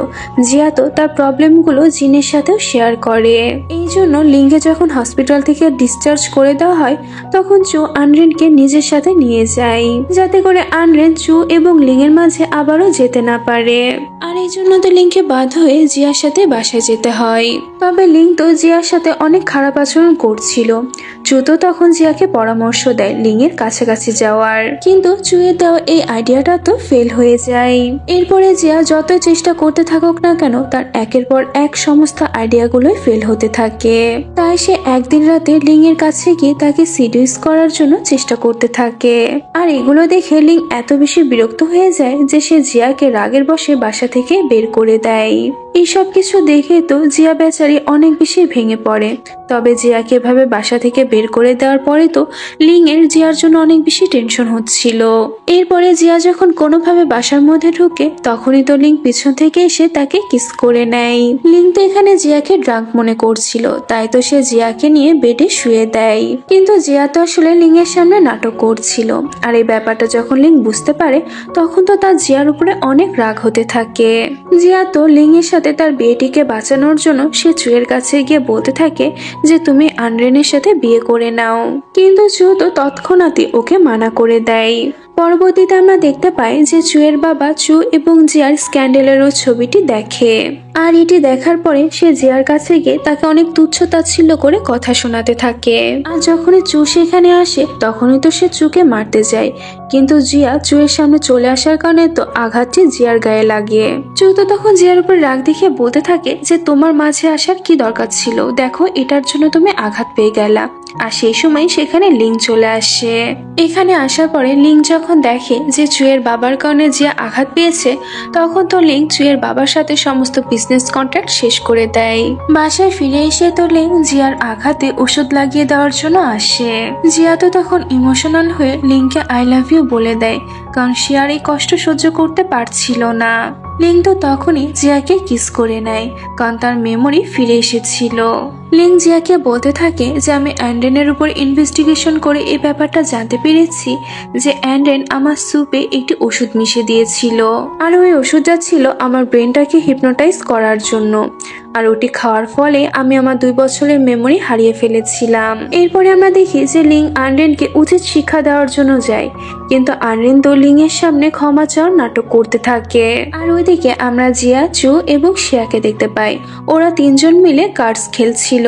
জিয়া তো তার প্রবলেমগুলো জিনের সাথেও শেয়ার করে। এই জন্য লিংকে যখন হসপিটাল থেকে ডিসচার্জ করে দেওয়া হয়, তখন চু আনরেনকে নিজের সাথে নিয়ে যায়, যাতে করে আনরেন চু এবং লিং এর মাঝে আবারও যেতে না পারে। আর এই জন্য তো লিংকে বাধ্য হয়ে জিয়ার সাথে বাসায় যেতে হয়। তবে লিং তো জিয়ার সাথে অনেক খারাপ আচরণ করছিল। চু তো তখন জিয়াকে পরামর্শ দেয় লিং এর কাছাকাছি যাওয়ার, কিন্তু চুয়ের দেওয়া এই আইডিয়াটা তো ফেল হয়ে যায়। এরপরে জিয়া যত চেষ্টা করতে থাকুক না কেন, তার একের পর এক সমস্ত আইডিয়াগুলোই ফেল হতে থাকে। তাই সে একদিন রাতে লিং এর কাছে গিয়ে তাকে সিডিউস করার জন্য চেষ্টা করতে থাকে। আর এগুলো দেখে লিং এত বেশি বিরক্ত হয়ে যায় যে সে জিয়াকে রাগের বশে বাসা থেকে বের করে দেয়। এইসব কিছু দেখে তো জিয়া বেচারি অনেক বেশি ভেঙে পড়ে। তবে জিয়াকে এভাবে বাসা থেকে বের করে দেওয়ার পরে তো লিং এর জিয়ার জন্য অনেক বেশি টেনশন হচ্ছিল। এরপরে জিয়া যখন কোনোভাবে বাসার মধ্যে ঢুকে, তখনই তো লিং পিছন থেকে এসে তাকে কিস করে নেয়। লিং তো এখানে জিয়াকে ড্রাঙ্ক মনে করছিল, তাই তো সে জিয়াকে নিয়ে বেডে শুয়ে দেয়। কিন্তু জিয়া তো আসলে লিং এর সামনে নাটক করছিল। আর এই ব্যাপারটা যখন লিং বুঝতে পারে, তখন তো তার জিয়ার উপরে অনেক রাগ হতে থাকে। জিয়া তো লিং এর সাথে তার বিয়েটিকে বাঁচানোর জন্য সে চুয়ের কাছে গিয়ে বলতে থাকে যে তুমি আনরেনের সাথে বিয়ে করে নাও, কিন্তু চু তো তৎক্ষণাৎই ওকে মানা করে দেয়। পরবর্তীতে আমরা দেখতে পাই যে চুয়ের বাবা চু এবং জিয়ার স্ক্যান্ডেলেরও ছবিটি দেখে। আর এটি দেখার পরে সে জিয়ার কাছে গিয়ে তাকে অনেক তুচ্ছ তাচ্ছিল্য করে কথা শোনাতে থাকে। আর যখনই চু সেখানে আসে, তখনই তো সে চুকে মারতে যায়, কিন্তু জিয়া চুয়ের সামনে চলে আসার কারণে তো আঘাতটি জিয়ার গায়ে লাগে। চু তো তখন জিয়ার উপর রাগ দেখিয়ে বলতে থাকে যে তোমার মাঝে আসার কি দরকার ছিল, দেখো এটার জন্য তুমি আঘাত পেয়ে গেলা। আর সেই সময় সেখানে লিং চলে আসে। এখানে আসার পরে লিং যখন দেখে যে চুয়ের বাবার কারণে জিয়া আঘাত পেয়েছে, তখন তো লিং চুয়ের বাবার সাথে সমস্ত বিজনেস কন্ট্রাক্ট শেষ করে দেয়। বাসায় ফিরে এসে তো লিং জিয়ার আঘাতে ওষুধ লাগিয়ে দেওয়ার জন্য আসে। জিয়া তো তখন ইমোশনাল হয়ে লিংকে আই লাভ ইউ বলে দেয়, কারণ সে আর এই কষ্ট সহ্য করতে পারছিল না। লিং তো তখনই জিয়াকে কিস করে নেয়, কারণ তার মেমোরি ফিরে এসেছিল। লিং জিয়াকে বলতে থাকে যে আমি অ্যান্ডেনের উপর ইনভেস্টিগেশন করে এই ব্যাপারটা জানতে পেরেছি যে অ্যান্ডেন আমার স্যুপে একটি ওষুধ মিশিয়ে দিয়েছিল। আর ওই ওষুধটা ছিল আমার ব্রেনটাকে হিপনোটাইজ করার জন্য। আর ওটি খাওয়ার ফলে আমি আমার 2 বছরের মেমোরি হারিয়ে ফেলেছিলাম। এরপরে আমরা দেখি যে লিং আনরেনকে উচিত শিক্ষা দেওয়ার জন্য যায়, কিন্তু আনরেন তো লিং এর সামনে ক্ষমা চাওয়ার নাটক করতে থাকে। আর ওইদিকে আমরা জিয়া, চু এবং শিয়াকে দেখতে পাই। ওরা 3 জন মিলে কার্ডস খেলছিল।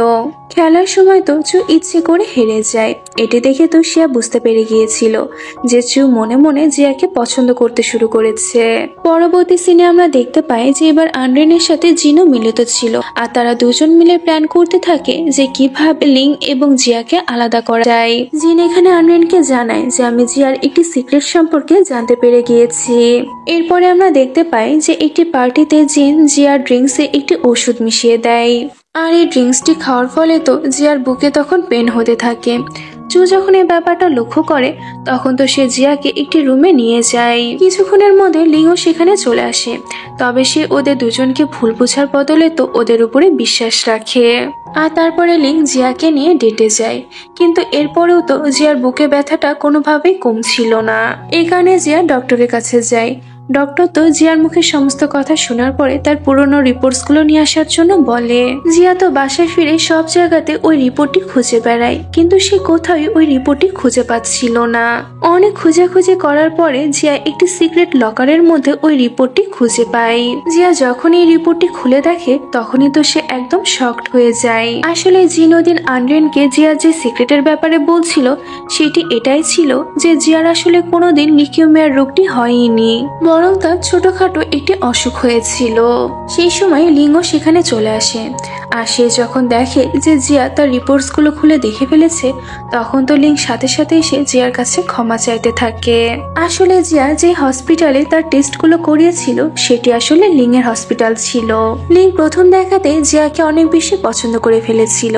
খেলার সময় তো চু ইচ্ছে করে হেরে যায়। এটি দেখে তো শিয়া বুঝতে পেরে গিয়েছিল যে চু মনে মনে জিয়াকে পছন্দ করতে শুরু করেছে। পরবর্তী সিনে আমরা দেখতে পাই যে এবার আনরেনের সাথে জিনও মিলিত ছিল। আর তারা 2 জন মিলে প্ল্যান করতে থাকে যে কিভাবে লিং এবং জিয়াকে আলাদা করা যায়। জিন এখানে আনরেনকে জানায় যে আমি জিয়ার একটি সিক্রেট সম্পর্কে জানতে পেরে গিয়েছি। এরপরে আমরা দেখতে পাই যে একটি পার্টিতে জিন জিয়ার ড্রিঙ্কসে একটি ওষুধ মিশিয়ে দেয়। আর এই ড্রিঙ্কসটি খাওয়ার ফলে তো জিয়ার বুকে তখন পেন হতে থাকে। চু যখন এই ব্যাপারটা লক্ষ্য করে তখন তো সে জিয়াকে একটি রুমে নিয়ে যায়। কিছুক্ষণের মধ্যে লিংও সেখানে চলে আসে, তবে সে ওদের দুজনকে ভুল বোঝার বদলে তো ওদের উপরে বিশ্বাস রাখে। আর তারপরে লিং জিয়াকে নিয়ে ডেটে যায়, কিন্তু এরপরেও তো জিয়ার বুকে ব্যথাটা কোনোভাবেই কমছিল না। এই কারণে জিয়া ডক্টরের কাছে যায়। ডক্টর তো জিয়ার মুখে সমস্ত কথা শোনার পরে তার পুরনো রিপোর্টস গুলো নিয়ে আসার জন্য বলে। জিয়া তো বাসায় ফিরে সব জায়গাতে ওই রিপোর্টটি খুঁজে বেড়ায়, কিন্তু সে কোথাও ওই রিপোর্টটি খুঁজে পাচ্ছিল না। অনেক খোঁজাখুঁজি করার পরে জিয়া একটি সিক্রেট লকারের মধ্যে ওই রিপোর্টটি খুঁজে পায়। জিয়া যখন এই রিপোর্টটি খুলে দেখে তখনই তো সে একদম শকড হয়ে যায়। আসলে জিনোদিন আন্ড্রেনকে জিয়া যে সিক্রেটের ব্যাপারে বলছিল সেটি এটাই ছিল যে জিয়ার আসলে কোনোদিন লিউকেমিয়ার রোগটি হয়নি, বরং তার ছোটখাটো একটি অসুখ হয়েছিল। সেই সময় লিঙ্গও সেখানে চলে আসে। আর সে যখন দেখে যে জিয়া তার রিপোর্টস গুলো খুলে দেখে ফেলেছে তখন তো লিং সাথে সাথে এসে জিয়ার কাছে ক্ষমা চাইতে থাকে। আসলে জিয়া যে হসপিটালে তার টেস্ট গুলো করিয়েছিল সেটি আসলে লিং এর হসপিটাল ছিল। লিং প্রথম দেখাতে জিয়াকে অনেক বেশি পছন্দ করে ফেলেছিল,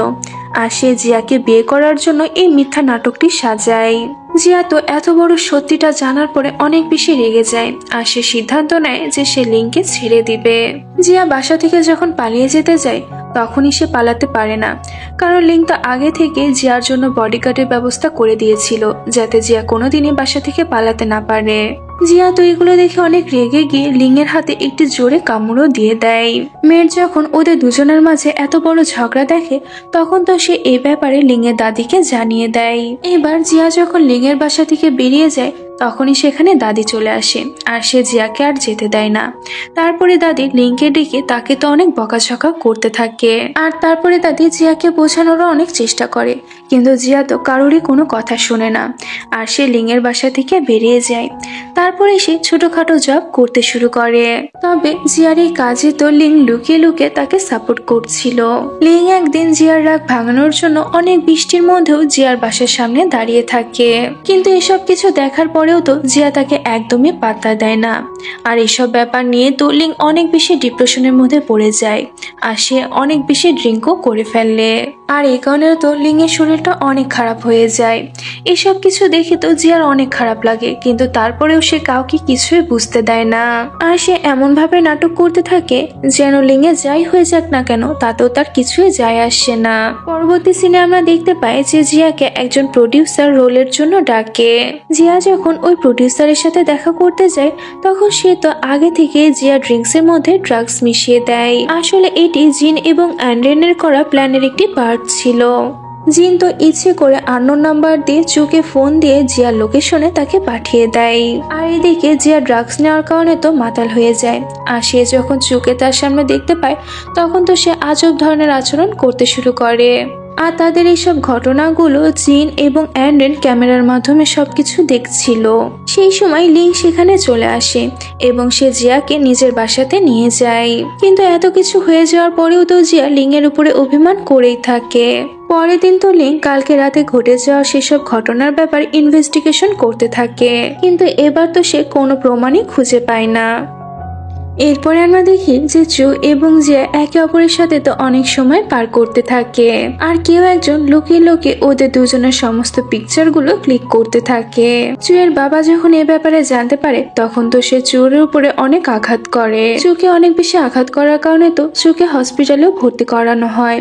আর সে জিয়াকে বিয়ে করার জন্য এই মিথ্যা নাটকটি সাজায়। জিয়া তো এত বড় সত্যিটা জানার পরে অনেক বেশি রেগে যায়, আর সে সিদ্ধান্ত নেয় যে সে লিংকে ছেড়ে দিবে। জিয়া বাসা থেকে যখন পালিয়ে যেতে যায় তখনই সে পালাতে পারে না, কারণ লিং তো আগে থেকে জিয়ার জন্য বডিগার্ডের ব্যবস্থা করে দিয়েছিল যাতে জিয়া কোনোদিনই বাসা থেকে পালাতে না পারে। জিয়া তো এগুলো দেখে অনেক রেগে গিয়ে লিংয়ের হাতে একটি জোরে কামড়ও দিয়ে দেয়। মেয়ের যখন ওদের দুজনের মাঝে এত বড় ঝগড়া দেখে তখন তো সে এই ব্যাপারে লিংয়ের দাদিকে জানিয়ে দেয়। এবার জিয়া যখন লিংয়ের বাসা থেকে বেরিয়ে যায় তখনই সেখানে দাদি চলে আসে, আর সে জিয়াকে আর যেতে দেয় না। তারপরে দাদি লিংকে ডেকে তাকে তো অনেক বকাঝকা করতে থাকে, আর তারপরে দাদি জিয়াকে বোঝানোরও অনেক চেষ্টা করে, কিন্তু জিয়া তো কারোরই কোনো কথা শুনে না, আর সে লিংয়ের বাসা থেকে বেরিয়ে যায়। তারপরে সে ছোটখাটো জব করতে শুরু করে। তবে জিয়ার এই কাজে তো লিং লুকিয়ে লুকিয়ে তাকে সাপোর্ট করছিল। লিং একদিন জিয়ার রাগ ভাঙানোর জন্য অনেক বৃষ্টির মধ্যেও জিয়ার বাসার সামনে দাঁড়িয়ে থাকে, কিন্তু এসব কিছু দেখার পরেও তো জিয়া তাকে একদমই পাত্তা দেয় না। আর এসব ব্যাপার নিয়ে তো লিং অনেক বেশি ডিপ্রেশনের মধ্যে পড়ে যায়, আর সে অনেক বেশি ড্রিঙ্কও করে ফেলে। আর এই কারণে তো লিং এর শরীরটা অনেক খারাপ হয়ে যায়। এসব কিছু দেখে তো জিয়ার অনেক খারাপ লাগে, কিন্তু তারপরেও সে কাউকে কিছুই বুঝতে দেয় না। আর সে এমন ভাবে নাটক করতে থাকে যেন লিংয়ে যাই হয়ে যাক না কেন তাতেও তার কিছুই যায় আসে না। পরবর্তী সিনে আমরা দেখতে পাই যে জিয়াকে একজন প্রডিউসার রোলের জন্য ডাকে। জিয়া যখন ওই প্রডিউসারের সাথে দেখা করতে যায় তখন সে তো আগে থেকে জিয়া ড্রিঙ্কস এর মধ্যে ড্রাগস মিশিয়ে দেয়। আসলে এটি জিন এবং অ্যান্ড্রেনের করা প্ল্যানের একটি পার্ট ছিল। জিন তো ইচ্ছে করে আননোন নাম্বার দিয়ে চুকে ফোন দিয়ে জিয়ার লোকেশনে তাকে পাঠিয়ে দেয়। আর এদিকে জিয়া ড্রাগস নেওয়ার কারণে তো মাতাল হয়ে যায়, আর সে যখন চুকে তার সামনে দেখতে পায় তখন তো সে আজব ধরনের আচরণ করতে শুরু করে। আর তাদের এইসব ঘটনাগুলো জিন এবং অ্যান্ড্রেন ক্যামেরার মাধ্যমে সবকিছু দেখছিল। সেই সময় লিং সেখানে চলে আসে এবং সে জিয়াকে নিজের বাসাতে নিয়ে যায়, কিন্তু এত কিছু হয়ে যাওয়ার পরেও তো জিয়া লিং এর উপরে অভিমান করেই থাকে। পরের দিন তো লিং কালকে রাতে ঘটে যাওয়া সেসব ঘটনার ব্যাপার ইনভেস্টিগেশন করতে থাকে, কিন্তু এবার তো সে কোনো প্রমাণই খুঁজে পায় না। এরপরে আমরা দেখি যে চু এবং জিয়া একে অপরের সাথে তো অনেক সময় পার করতে থাকে, আর কেউ একজন লুকিয়ে লুকিয়ে ওদের দুজনের সমস্ত পিকচার গুলো ক্লিক করতে থাকে। চুয়ের বাবা যখন এ ব্যাপারে জানতে পারে তখন তো সে চুর উপরে অনেক আঘাত করে। চুকে অনেক বেশি আঘাত করার কারণে তো চুকে হসপিটালেও ভর্তি করানো হয়।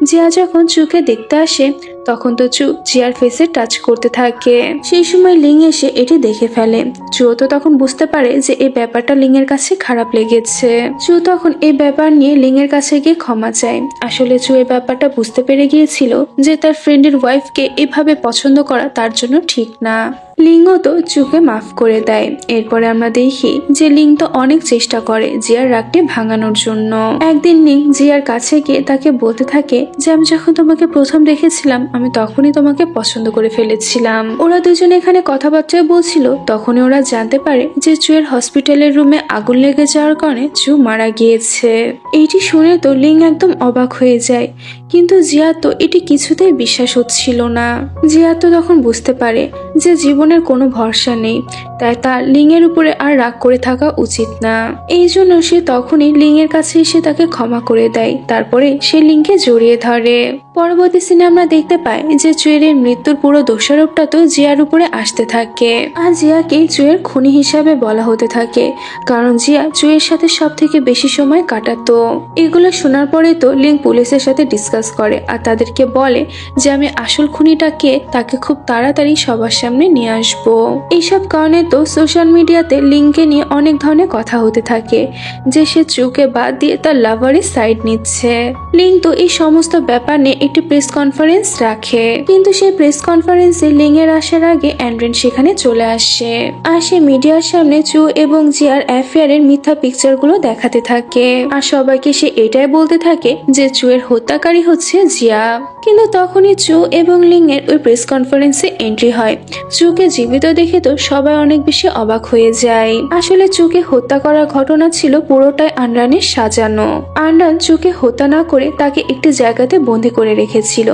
জিয়া যখন চুকে দেখতে আসে তখন তো চু জিয়ার ফেসে টাচ করতে থাকে। সেই সময় লিং এসে এটি দেখে ফেলে। চু তো তখন বুঝতে পারে যে এই ব্যাপারটা লিং এর কাছে খারাপ লেগেছে। চু তখন এই ব্যাপার নিয়ে লিং এর কাছে গিয়ে ক্ষমা চায়। আসলে চু এই ব্যাপারটা বুঝতে পেরে গিয়েছিল যে তার ফ্রেন্ডের ওয়াইফকে এভাবে পছন্দ করা তার জন্য ঠিক না। লিংও তো চুকে মাফ করে দেয়। এরপরে আমরা দেখি যে লিং তো অনেক চেষ্টা করে জিয়ার রাগটি ভাঙানোর জন্য। একদিন লিং জিয়ার কাছে গিয়ে তাকে বলতে থাকে যে আমি যখন তোমাকে প্রথম দেখেছিলাম আমি তখনই তোমাকে পছন্দ করে ফেলেছিলাম। ওরা দুজনে এখানে কথাবার্তা বলছিল তখনই ওরা জানতে পারে যে চুয়ের হসপিটালের রুমে আগুন লেগে যাওয়ার কারণে চু মারা গিয়েছে। এইটি শুনে তো লিং একদম অবাক হয়ে যায়, কিন্তু জিয়া তো এটি কিছুতেই বিশ্বাস হচ্ছিল না। জিয়া তো তখন বুঝতে পারে যে জীবনের কোনো ভরসা নেই, তাই তার লিংয়ের উপরে আর রাগ করে থাকা উচিত না। এই জন্য সে তখনই লিংয়ের কাছে এসে তাকে ক্ষমা করে দেয়। তারপরে সে লিংকে জড়িয়ে ধরে। পরবর্তী সিনে আমরা দেখতে পাই যে চুয়ের মৃত্যুর পুরো দোষারোপটা তো জিয়ার উপরে আসতে থাকে, আর জিয়াকে চুয়ের খুনি হিসাবে বলা হতে থাকে, কারণ জিয়া চুয়ের সাথে সব থেকে বেশি সময় কাটাতো। এগুলো শোনার পরে তো লিং পুলিশের সাথে ডিসকাস করে আর তাদেরকে বলে যে আমি আসল খুনিটাকে তাকে খুব তাড়াতাড়ি সবার সামনে নিয়ে আসবো। এইসব কারণে তো সোশ্যাল মিডিয়াতে লিংকে নিয়ে অনেক ধরনের কথা হতে থাকে যে সে চুকে বাদ দিয়ে তার লাভারের সাইড নিচ্ছে। লিং তো এই সমস্ত ব্যাপার নিয়ে একটি প্রেস কনফারেন্স রাখে, কিন্তু সেই প্রেস কনফারেন্সে লিং এর আসার আগে অ্যান্ড্রেন সেখানে চলে আসে আর সে মিডিয়ার সামনে চু এবং জিয়ার অ্যাফেয়ারের মিথ্যা পিকচার গুলো দেখাতে থাকে আর সবাইকে সে এটাই বলতে থাকে যে চুয়ের হত্যাকারী হচ্ছে জিয়া। কিন্তু তখনই চু এবং লিং এর ওই প্রেস কনফারেন্সে এন্ট্রি হয়। চুকে জীবিত দেখে তো সবাই অনেক বেশি অবাক হয়ে যায়। আসলে চুকে হত্যা করার ঘটনা ছিল পুরোটাই আন্ডানের সাজানো। আন্ডান চুকে হত্যা না করে তাকে একটি জায়গাতে বন্দি করে রেখেছিল,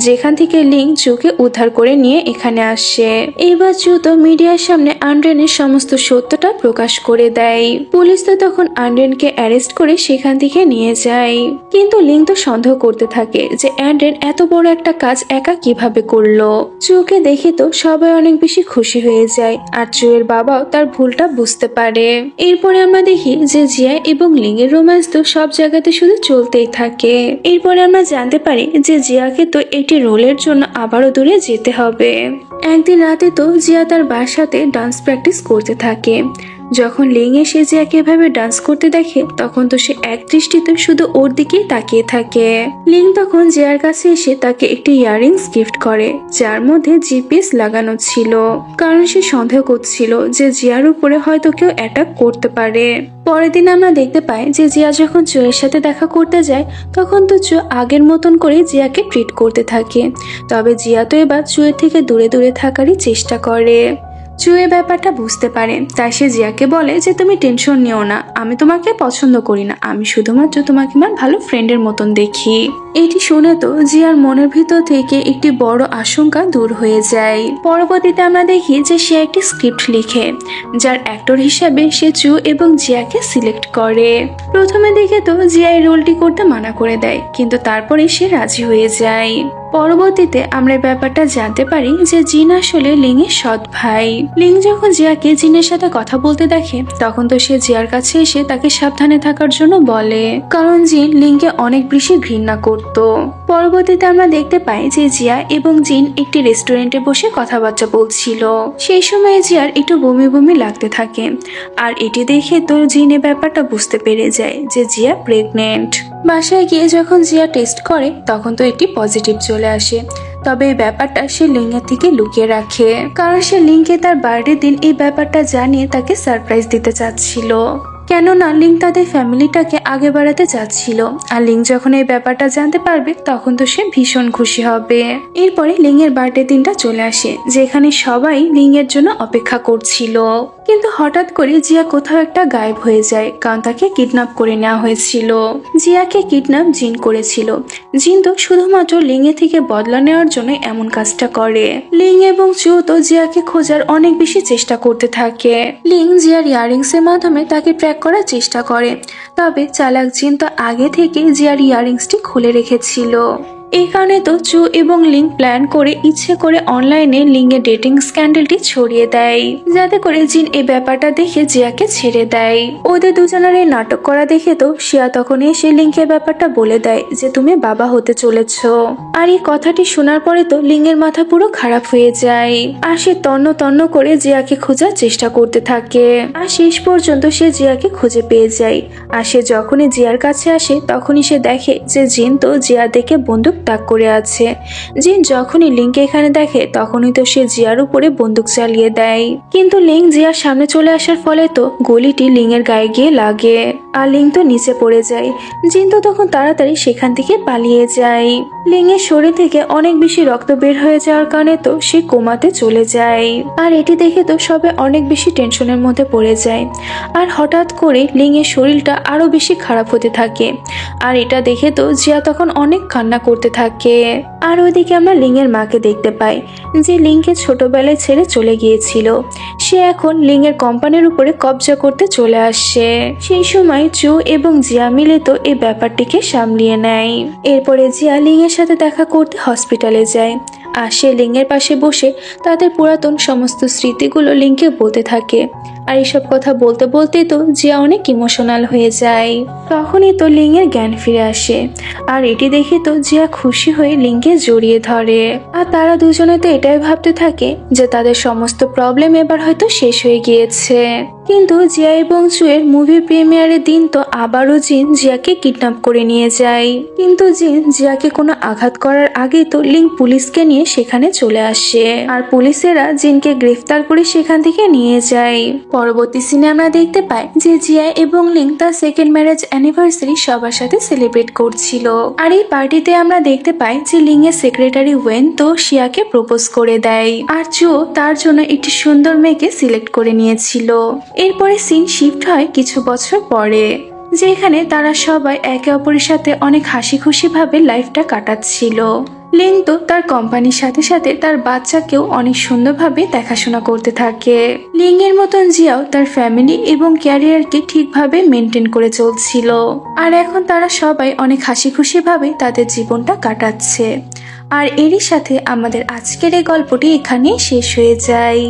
যেখান থেকে লিং চুকে উদ্ধার করে নিয়ে এখানে আসে। এবার চু তো মিডিয়ার সামনে আন্ড্রেনের সমস্ত সত্যটা প্রকাশ করে দেয়। পুলিশ তো তখন আন্ড্রেনকে অ্যারেস্ট করে সেখান থেকে নিয়ে যায়, কিন্তু লিং তো সন্দেহ করতে থাকে যে অ্যান্ড্রেন এত বড় একটা কাজ একা কিভাবে করলো। চুকে দেখে তো সবাই অনেক বেশি খুশি হয়ে যায় আর চুয়ের বাবাও তার ভুলটা বুঝতে পারে। এরপরে আমরা দেখি যে জিয়া এবং লিং এর রোম্যান্স তো সব জায়গাতে শুধু চলতেই থাকে। এরপরে আমরা জানতে পারি যে জিয়াকে তো একটি রোলের জন্য আবারও দূরে যেতে হবে। একদিন রাতে তো জিয়া তার বাসাতে ডান্স প্র্যাকটিস করতে থাকে। যখন লিং এসে জিয়াকে এভাবে ডান্স করতে দেখে তখন তো সে এক দৃষ্টিতে শুধু ওর দিকেই তাকিয়ে থাকে। লিং তখন জিয়ার কাছে এসে তাকে একটি ইয়াররিংস গিফট করে যার মধ্যে জিপিএস লাগানো ছিল, কারণ সে সন্দেহ করছিল যে জিয়ার উপরে হয়তো কেউ অ্যাটাক করতে পারে। পরের দিন আমরা দেখতে পাই যে জিয়া যখন চুয়ের সাথে দেখা করতে যায় তখন তো চু আগের মতন করে জিয়াকে ট্রিট করতে থাকে, তবে জিয়া তো এবার চুয়ের থেকে দূরে দূরে থাকারই চেষ্টা করে। চুয়ে ব্যাপারটা বুঝতে পারে, তাই সে জিয়াকে বলে যে তুমি টেনশন নিও না, আমি তোমাকে পছন্দ করি না, আমি শুধুমাত্র তোমাকে আমার ভালো ফ্রেন্ডের মতন দেখি। এটি শুনে তো জিয়ার মনের ভিতর থেকে একটি বড় আশঙ্কা দূর হয়ে যায়। পরবর্তীতে আমরা দেখি যে সে একটি স্ক্রিপ্ট লিখে যার অ্যাক্টর হিসাবে সে চু এবং জিয়াকে সিলেক্ট করে। প্রথমে দেখে তো জিয়া এই রোলটি করতে মানা করে দেয়, কিন্তু তারপরে সে রাজি হয়ে যায়। পরবর্তীতে আমরা ব্যাপারটা জানতে পারি যে জিন আসলে লিং এর সৎ ভাই। লিং যখন জিয়াকে জিনের সাথে কথা বলতে দেখে তখন তো সে জিয়ার কাছে এসে তাকে সাবধানে থাকার জন্য বলে, কারণ জিন লিংকে অনেক বেশি ঘৃণা করত। পরবর্তীতে আমরা দেখতে পাই যে জিয়া এবং জিন একটি রেস্টুরেন্টে বসে কথাবার্তা বলছিল। সেই সময় জিয়ার একটু বমি বমি লাগতে থাকে আর এটি দেখে তো জিন এ ব্যাপারটা বুঝতে পেরে যায় যে জিয়া প্রেগনেন্ট। বাসায় গিয়ে যখন জিয়া টেস্ট করে তখন তো এটি পজিটিভ চলে আসে, তবে এই ব্যাপারটা সে লিংয়ের থেকে লুকিয়ে রাখে, কারণ সে লিংকে তার বার্থডে দিন এই ব্যাপারটা জানিয়ে তাকে সারপ্রাইজ দিতে চাচ্ছিল। কেননা লিং তাদের ফ্যামিলিটাকে আগে বাড়াতে চাচ্ছিল, আর লিং যখন এই ব্যাপারটা জানতে পারবে তখন তো সে ভীষণ খুশি হবে। এরপরে লিং এর বার্থডে দিনটা চলে আসে, যেখানে সবাই লিং এর জন্য অপেক্ষা করছিল। কিন্তু হঠাৎ করে জিয়া কোথাও একটা গায়েব হয়ে যায়, কারণ তাকে কিডন্যাপ করে নেওয়া হয়েছিল। জিয়াকে কিডন্যাপ জিন করেছিল। জিন তো শুধুমাত্র লিং এর থেকে বদলা নেওয়ার জন্য এমন কাজটা করে। লিং এবং চু তো জিয়াকে খোঁজার অনেক বেশি চেষ্টা করতে থাকে। লিং জিয়ার ইয়াররিংস এর মাধ্যমে তাকে ট্র্যাক করার চেষ্টা করে, তবে চালাক জিন তো আগে থেকে জিয়ার ইয়াররিংসটি খুলে রেখেছিল। এই কারণে তো চু এবং লিং প্ল্যান করে ইচ্ছে করে অনলাইনে লিং এর ডেটিং স্ক্যান্ডেলটি ছড়িয়ে দেয়, যাতে করে জিন এই ব্যাপারটা দেখে জিয়াকে ছেড়ে দেয়। ওদের দুজনের এই নাটক করা দেখে তো শিয়া তখন এসে লিংকে ব্যাপারটা বলে দেয় যে তুমি বাবা হতে চলেছ। আর এই কথাটি শোনার পরে তো লিং এর মাথা পুরো খারাপ হয়ে যায়, আর সে তন্ন তন্ন করে জিয়াকে খোঁজার চেষ্টা করতে থাকে। আর শেষ পর্যন্ত সে জিয়াকে খুঁজে পেয়ে যায়। আর সে যখনই জিয়ার কাছে আসে তখনই সে দেখে যে জিন তো জিয়া দেখে বন্দুক তাক করে আছে। জিন যখনই লিংকে এখানে দেখে তখনই তো সে জিয়ার উপরে বন্দুক চালিয়ে দেয়, কিন্তু লিং জিয়ার সামনে চলে আসার ফলে তো গুলিটি লিং এর গায়ে গিয়ে লাগে আর লিং তো নিচে পড়ে যায়। জিন তো তখন তাড়াতাড়ি সেখান থেকে পালিয়ে যায়। লিং এর শরীর থেকে অনেক বেশি রক্ত বের হয়ে যাওয়ার কারণে তো সে কোমাতে চলে যায়। আর এটি দেখে তো সবাই অনেক বেশি টেনশনের মধ্যে পড়ে যায়। আর হঠাৎ করে লিং এর শরীরটা আরো বেশি খারাপ হতে থাকে। আর এটা দেখে তো জিয়া তখন অনেক কান্না করতে থাকে। আর ওইদিকে আমরা লিং এর মাকে দেখতে পাই, যে লিংকে ছোটবেলায় ছেড়ে চলে গিয়েছিল। সে এখন লিং এর কোম্পানির উপরে কবজা করতে চলে আসছে। সেই সময় চু এবং জিয়া মিলে তো এই ব্যাপারটিকে সামলিয়ে নেয়। এরপরে জিয়া লিং এর সাথে দেখা করতে হসপিটালে যায়। আর সে লিংয়ের পাশে বসে তাদের পুরাতন সমস্ত স্মৃতিগুলো লিংকে বলতে থাকে। আর এসব কথা বলতে বলতেই তো জিয়া অনেক ইমোশনাল হয়ে যায়। তখনই তো লিংয়ের জ্ঞান ফিরে আসে। আর এটি দেখে তো জিয়া খুশি হয়ে লিংকে জড়িয়ে ধরে। আর তারা দুজনে তো এটাই ভাবতে থাকে যে তাদের সমস্ত প্রবলেম এবার হয়তো শেষ হয়ে গিয়েছে। কিন্তু জিয়া এবং চুয়ের মুভি প্রিমিয়ারের দিন তো আবারও জিন জিয়াকে কিডন্যাপ করে নিয়ে যায়। কিন্তু জিন জিয়াকে কোনো আঘাত করার আগেই তো লিং পুলিশকে নিয়ে সেখানে চলে আসে। আর পুলিশেরা জিনকে গ্রেফতার করে সেখান থেকে নিয়ে যায়। পরবর্তী সিনে আমরা দেখতে পাই যে জিয়া এবং লিং তার সেকেন্ড ম্যারেজ অ্যানিভার্সারি সবার সাথে সেলিব্রেট করছিল। আর এই পার্টিতে আমরা দেখতে পাই যে লিং এর সেক্রেটারি ওয়েন তো শিয়াকে প্রপোজ করে দেয়। আর চু তার জন্য একটি সুন্দর মেয়েকে সিলেক্ট করে নিয়েছিল। এরপরে সিন শিফট হয় কিছু বছর পরে, যেখানে তারা সবাই একে অপরের সাথে অনেক হাসি খুশি ভাবে লাইফটা কাটাচ্ছিল। লিং তো তার কোম্পানির সাথে সাথে তার বাচ্চাকেও অনেক সুন্দরভাবে দেখাশোনা করতে থাকে। লিং এর মতন জিয়াও তার ফ্যামিলি এবং ক্যারিয়ারকে ঠিকভাবে মেনটেন করে চলছিল। আর এখন তারা সবাই অনেক হাসি খুশি ভাবে তাদের জীবনটা কাটাচ্ছে। আর এরই সাথে আমাদের আজকের এই গল্পটি এখানেই শেষ হয়ে যায়।